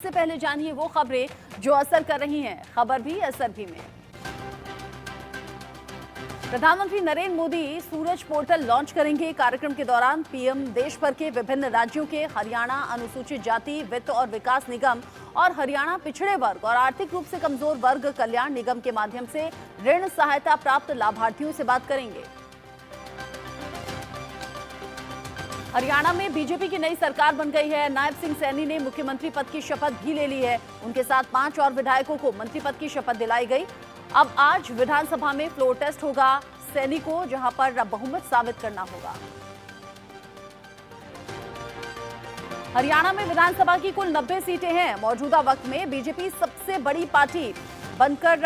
सबसे पहले जानिए वो खबरें जो असर कर रही हैं खबर भी असर भी में। प्रधानमंत्री नरेंद्र मोदी सूरज पोर्टल लॉन्च करेंगे। कार्यक्रम के दौरान पीएम देश भर के विभिन्न राज्यों के हरियाणा अनुसूचित जाति वित्त और विकास निगम और हरियाणा पिछड़े वर्ग और आर्थिक रूप से कमजोर वर्ग कल्याण निगम के माध्यम से ऋण सहायता प्राप्त लाभार्थियों से बात करेंगे। हरियाणा में बीजेपी की नई सरकार बन गई है। नायब सिंह सैनी ने मुख्यमंत्री पद की शपथ भी ले ली है। उनके साथ 5 और विधायकों को मंत्री पद की शपथ दिलाई गई। अब आज विधानसभा में फ्लोर टेस्ट होगा सैनी को, जहां पर बहुमत साबित करना होगा। हरियाणा में विधानसभा की कुल 90 सीटें हैं। मौजूदा वक्त में बीजेपी सबसे बड़ी पार्टी बनकर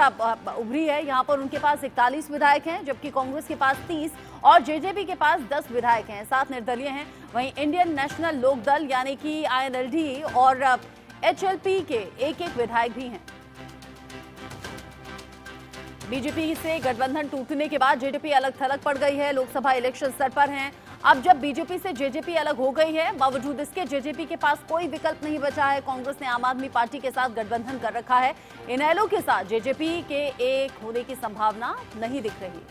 उभरी है। यहां पर उनके पास 41 विधायक हैं, जबकि कांग्रेस के पास 30 और जेजेपी के पास 10 विधायक हैं। 7 निर्दलीय हैं। वहीं इंडियन नेशनल लोक दल यानी कि आईएनएलडी और एचएलपी के एक विधायक भी हैं। बीजेपी से गठबंधन टूटने के बाद जेजेपी अलग थलग पड़ गई है। लोकसभा इलेक्शन सर पर हैं। अब जब बीजेपी से जेजेपी अलग हो गई है, बावजूद इसके जेजेपी के पास कोई विकल्प नहीं बचा है। कांग्रेस ने आम आदमी पार्टी के साथ गठबंधन कर रखा है। इनेलो के साथ जेजेपी के एक होने की संभावना नहीं दिख रही।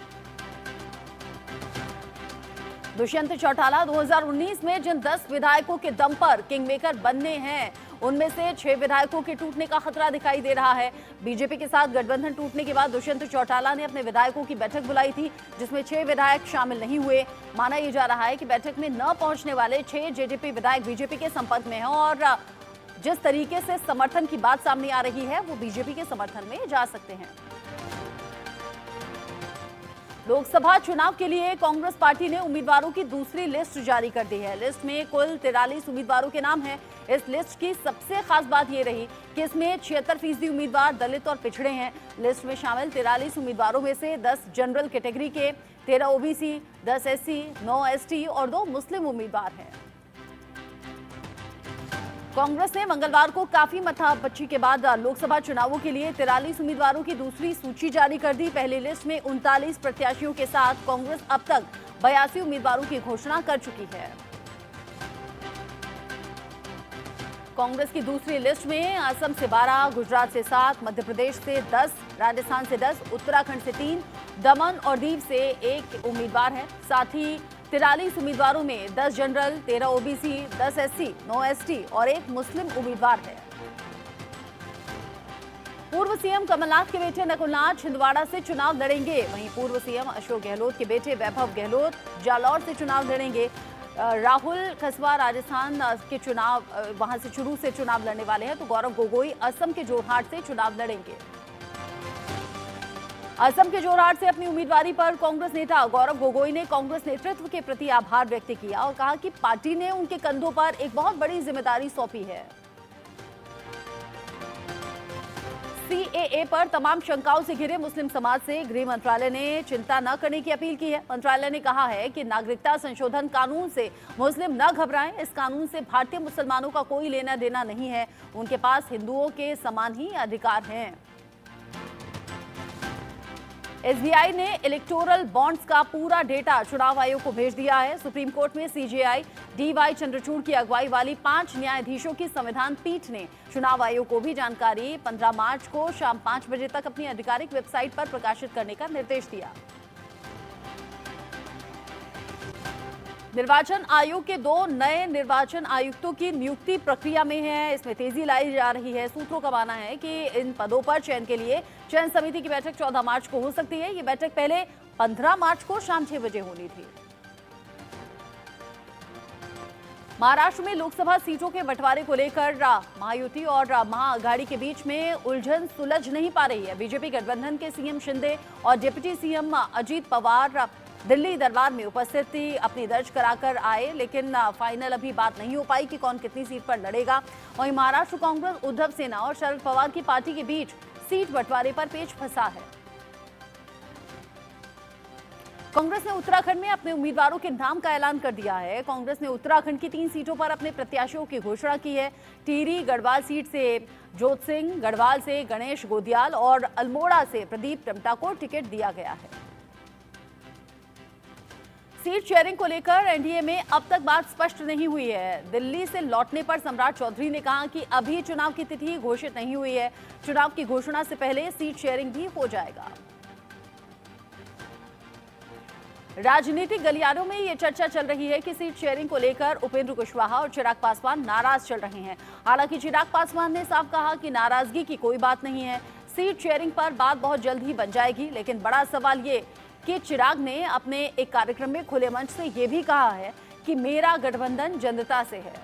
दुष्यंत चौटाला 2019 में जिन 10 विधायकों के दम पर किंगमेकर बनने हैं, उनमें से 6 विधायकों के टूटने का खतरा दिखाई दे रहा है। बीजेपी के साथ गठबंधन टूटने के बाद दुष्यंत चौटाला ने अपने विधायकों की बैठक बुलाई थी, जिसमें 6 विधायक शामिल नहीं हुए। माना यह जा रहा है कि बैठक में न पहुंचने वाले 6 जेजेपी विधायक बीजेपी के संपर्क में हैं और जिस तरीके से समर्थन की बात सामने आ रही है, वो बीजेपी के समर्थन में जा सकते हैं। लोकसभा चुनाव के लिए कांग्रेस पार्टी ने उम्मीदवारों की दूसरी लिस्ट जारी कर दी है। लिस्ट में कुल 43 उम्मीदवारों के नाम हैं। इस लिस्ट की सबसे खास बात यह रही कि इसमें 76% उम्मीदवार दलित और पिछड़े हैं। लिस्ट में शामिल 43 उम्मीदवारों में से 10 जनरल कैटेगरी के, 13 ओबीसी, 10 एससी, 9 एसटी और 2 मुस्लिम उम्मीदवार हैं। कांग्रेस ने मंगलवार को काफी माथापच्ची के बाद लोकसभा चुनावों के लिए 43 उम्मीदवारों की दूसरी सूची जारी कर दी। पहली लिस्ट में 39 प्रत्याशियों के साथ कांग्रेस अब तक 82 उम्मीदवारों की घोषणा कर चुकी है। कांग्रेस की दूसरी लिस्ट में असम से 12, गुजरात से 7, मध्य प्रदेश से 10, राजस्थान से 10, उत्तराखंड से 3, दमन और दीव से 1 उम्मीदवार है। साथ ही 43 उम्मीदवारों में 10 जनरल, 13 ओबीसी, 10 एससी, 9 एसटी और 1 मुस्लिम उम्मीदवार है। पूर्व सीएम कमलनाथ के बेटे नकुलनाथ छिंदवाड़ा से चुनाव लड़ेंगे। वहीं पूर्व सीएम अशोक गहलोत के बेटे वैभव गहलोत जालौर से चुनाव लड़ेंगे। राहुल कसवा राजस्थान के चुनाव वहां से शुरू से चुनाव लड़ने वाले हैं, तो गौरव गोगोई असम के जोरहाट से चुनाव लड़ेंगे। असम के जोरहाट से अपनी उम्मीदवारी पर कांग्रेस नेता गौरव गोगोई ने कांग्रेस नेतृत्व के प्रति आभार व्यक्त किया और कहा कि पार्टी ने उनके कंधों पर एक बहुत बड़ी जिम्मेदारी सौंपी है। सीएए पर तमाम शंकाओं से घिरे मुस्लिम समाज से गृह मंत्रालय ने चिंता न करने की अपील की है। मंत्रालय ने कहा है कि नागरिकता संशोधन कानून से मुस्लिम न घबराएं। इस कानून से भारतीय मुसलमानों का कोई लेना देना नहीं है। उनके पास हिंदुओं के समान ही अधिकार हैं। एसबीआई ने इलेक्टोरल बॉन्ड्स का पूरा डेटा चुनाव आयोग को भेज दिया है। सुप्रीम कोर्ट में सीजेआई डीवाई चंद्रचूड़ की अगुवाई वाली 5 न्यायाधीशों की संविधान पीठ ने चुनाव आयोग को भी जानकारी 15 मार्च को शाम 5 बजे तक अपनी आधिकारिक वेबसाइट पर प्रकाशित करने का निर्देश दिया। निर्वाचन आयोग के 2 नए निर्वाचन आयुक्तों की नियुक्ति प्रक्रिया में है। इसमें तेजी लाई जा रही है। सूत्रों का मानना है कि इन पदों पर चयन के लिए चयन समिति की बैठक 14 मार्च को हो सकती है। ये बैठक पहले 15 मार्च को शाम 6 बजे होनी थी। महाराष्ट्र में लोकसभा सीटों के बंटवारे को लेकर महायुति और महाअघाड़ी के बीच में उलझन सुलझ नहीं पा रही है। बीजेपी गठबंधन के सीएम शिंदे और डिप्टी सीएम अजीत पवार दिल्ली दरबार में उपस्थिति अपनी दर्ज कराकर आए, लेकिन फाइनल अभी बात नहीं हो पाई कि कौन कितनी सीट पर लड़ेगा। वहीं महाराष्ट्र कांग्रेस उद्धव सेना और शरद पवार की पार्टी के बीच सीट बंटवारे पर पेच फंसा है। कांग्रेस ने उत्तराखंड में अपने उम्मीदवारों के नाम का ऐलान कर दिया है। कांग्रेस ने उत्तराखंड की 3 सीटों पर अपने प्रत्याशियों की घोषणा की है। टिहरी गढ़वाल सीट से जोत सिंह, गढ़वाल से गणेश गोदियाल और अल्मोड़ा से प्रदीप टमटा को टिकट दिया गया है। सीट शेयरिंग को लेकर एनडीए में अब तक बात स्पष्ट नहीं हुई है। दिल्ली से लौटने पर सम्राट चौधरी ने कहा कि अभी चुनाव की तिथि घोषित नहीं हुई है, चुनाव की घोषणा से पहले सीट शेयरिंग भी हो जाएगा। राजनीतिक गलियारों में ये चर्चा चल रही है कि सीट शेयरिंग को लेकर उपेंद्र कुशवाहा और चिराग पासवान नाराज चल रहे हैं। हालांकि चिराग पासवान ने साफ कहा कि नाराजगी की कोई बात नहीं है, सीट शेयरिंग पर बात बहुत जल्द ही बन जाएगी। लेकिन बड़ा सवाल ये कि चिराग ने अपने एक कार्यक्रम में खुले मंच से यह भी कहा है कि मेरा गठबंधन जनता से है।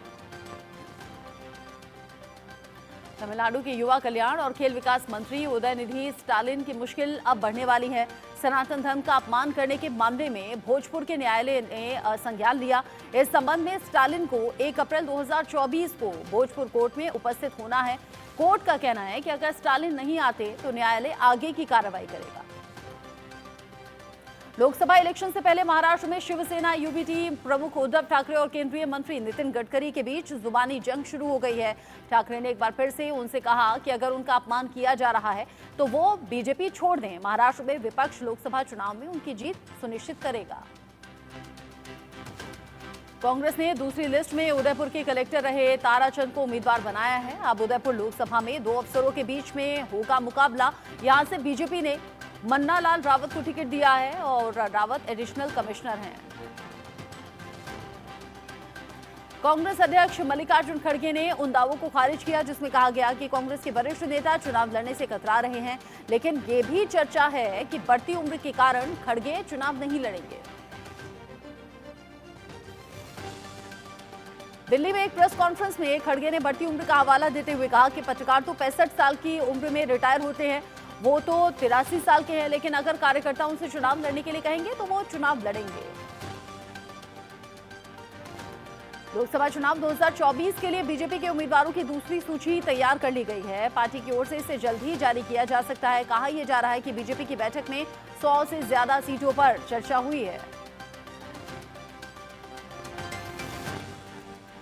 तमिलनाडु के युवा कल्याण और खेल विकास मंत्री उदयनिधि स्टालिन की मुश्किल अब बढ़ने वाली है। सनातन धर्म का अपमान करने के मामले में भोजपुर के न्यायालय ने संज्ञान लिया। इस संबंध में स्टालिन को 1 अप्रैल 2024 को भोजपुर कोर्ट में उपस्थित होना है। कोर्ट का कहना है कि अगर स्टालिन नहीं आते तो न्यायालय आगे की कार्रवाई करेगा। लोकसभा इलेक्शन से पहले महाराष्ट्र में शिवसेना यूबीटी प्रमुख उद्धव ठाकरे और केंद्रीय मंत्री नितिन गडकरी के बीच जुबानी जंग शुरू हो गई है। ठाकरे ने एक बार फिर से उनसे कहा कि अगर उनका अपमान किया जा रहा है तो वो बीजेपी छोड़ दें। महाराष्ट्र में विपक्ष लोकसभा चुनाव में उनकी जीत सुनिश्चित करेगा। कांग्रेस ने दूसरी लिस्ट में उदयपुर के कलेक्टर रहे ताराचंद को उम्मीदवार बनाया है। अब उदयपुर लोकसभा में 2 अफसरों के बीच में होगा मुकाबला। यहां से बीजेपी ने मन्ना लाल रावत को टिकट दिया है और रावत एडिशनल कमिश्नर हैं। कांग्रेस अध्यक्ष मल्लिकार्जुन खड़गे ने उन दावों को खारिज किया जिसमें कहा गया कि कांग्रेस के वरिष्ठ नेता चुनाव लड़ने से कतरा रहे हैं। लेकिन ये भी चर्चा है कि बढ़ती उम्र के कारण खड़गे चुनाव नहीं लड़ेंगे। दिल्ली में एक प्रेस कॉन्फ्रेंस में खड़गे ने बढ़ती उम्र का हवाला देते हुए कहा कि पत्रकार तो 65 साल की उम्र में रिटायर होते हैं, वो तो 83 साल के हैं, लेकिन अगर कार्यकर्ता उनसे चुनाव लड़ने के लिए कहेंगे तो वो चुनाव लड़ेंगे। लोकसभा चुनाव 2024 के लिए बीजेपी के उम्मीदवारों की दूसरी सूची तैयार कर ली गई है। पार्टी की ओर से इसे जल्द ही जारी किया जा सकता है। कहा यह जा रहा है कि बीजेपी की बैठक में 100 से ज्यादा सीटों पर चर्चा हुई है।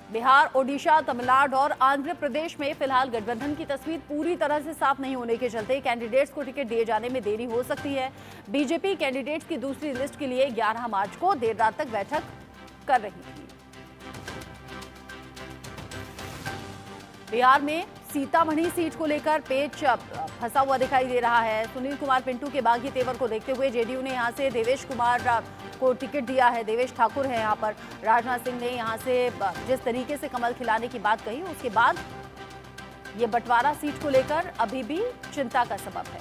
बिहार, ओडिशा, तमिलनाडु और आंध्र प्रदेश में फिलहाल गठबंधन की तस्वीर पूरी तरह से साफ नहीं होने के चलते कैंडिडेट्स को टिकट दिए जाने में देरी हो सकती है। बीजेपी कैंडिडेट्स की दूसरी लिस्ट के लिए 11 मार्च को देर रात तक बैठक कर रही थी। बिहार में सीतामढ़ी सीट को लेकर पेच फंसा हुआ दिखाई दे रहा है। सुनील कुमार पिंटू के बागी तेवर को देखते हुए जेडीयू ने यहां से देवेश कुमार को टिकट दिया है। देवेश ठाकुर है यहां पर। राजनाथ सिंह ने यहां से जिस तरीके से कमल खिलाने की बात कही, उसके बाद ये बंटवारा सीट को लेकर अभी भी चिंता का सबब है।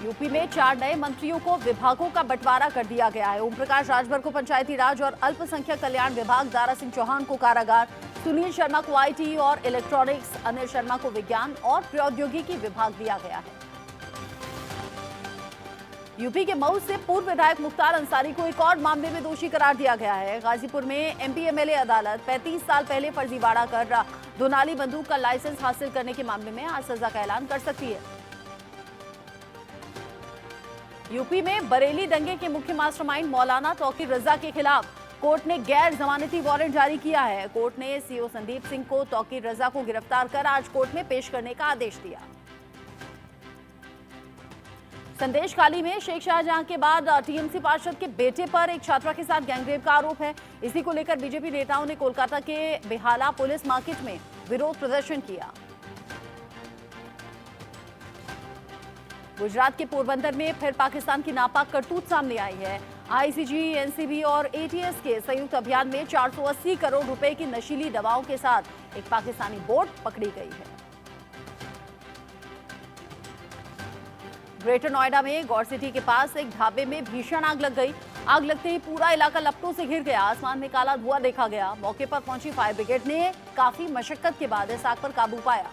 यूपी में 4 नए मंत्रियों को विभागों का बंटवारा कर दिया गया है। ओम प्रकाश राजभर को पंचायती राज और अल्पसंख्यक कल्याण विभाग, दारा सिंह चौहान को कारागार, सुनील शर्मा को आईटी और इलेक्ट्रॉनिक्स, अनिल शर्मा को विज्ञान और प्रौद्योगिकी विभाग दिया गया है। यूपी के मऊ से पूर्व विधायक मुख्तार अंसारी को एक और मामले में दोषी करार दिया गया है। गाजीपुर में एमपी एमएलए अदालत 35 साल पहले फर्जीवाड़ा कर दोनाली बंदूक का लाइसेंस हासिल करने के मामले में आज सजा का ऐलान कर सकती है। यूपी में बरेली दंगे के मुख्य मास्टरमाइंड मौलाना तौकीर रजा के खिलाफ कोर्ट ने गैर जमानती वारंट जारी किया है। कोर्ट ने सीओ संदीप सिंह को तौकीर रजा को गिरफ्तार कर आज कोर्ट में पेश करने का आदेश दिया। संदेश खाली में शेख शाहजहां के बाद टीएमसी पार्षद के बेटे पर एक छात्रा के साथ गैंगरेप का आरोप है। इसी को लेकर बीजेपी नेताओं ने कोलकाता के बेहाला पुलिस मार्केट में विरोध प्रदर्शन किया। गुजरात के पोरबंदर में फिर पाकिस्तान की नापाक करतूत सामने आई है। आईसीजी, एनसीबी और एटीएस के संयुक्त अभियान में 480 करोड़ रुपए की नशीली दवाओं के साथ एक पाकिस्तानी बोट पकड़ी गई है। ग्रेटर नोएडा में गौर सिटी के पास एक ढाबे में भीषण आग लग गई। आग लगते ही पूरा इलाका लपटों से घिर गया। आसमान में काला धुआं देखा गया। मौके पर पहुंची फायर ब्रिगेड ने काफी मशक्कत के बाद इस आग पर काबू पाया।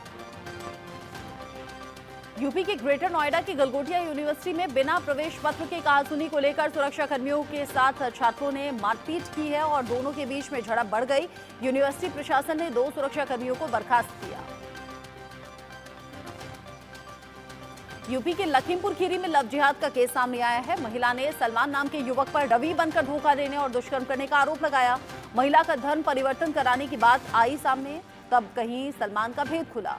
यूपी के ग्रेटर नोएडा की गलगोटिया यूनिवर्सिटी में बिना प्रवेश पत्र के कहासुनी को लेकर सुरक्षा कर्मियों के साथ छात्रों ने मारपीट की है और दोनों के बीच में झड़प बढ़ गई। यूनिवर्सिटी प्रशासन ने 2 सुरक्षा कर्मियों को बर्खास्त किया। यूपी के लखीमपुर खीरी में लव जिहाद का केस सामने आया है। महिला ने सलमान नाम के युवक पर रवि बनकर धोखा देने और दुष्कर्म करने का आरोप लगाया। महिला का धर्म परिवर्तन कराने की बात आई सामने, तब कहीं सलमान का भेद खुला।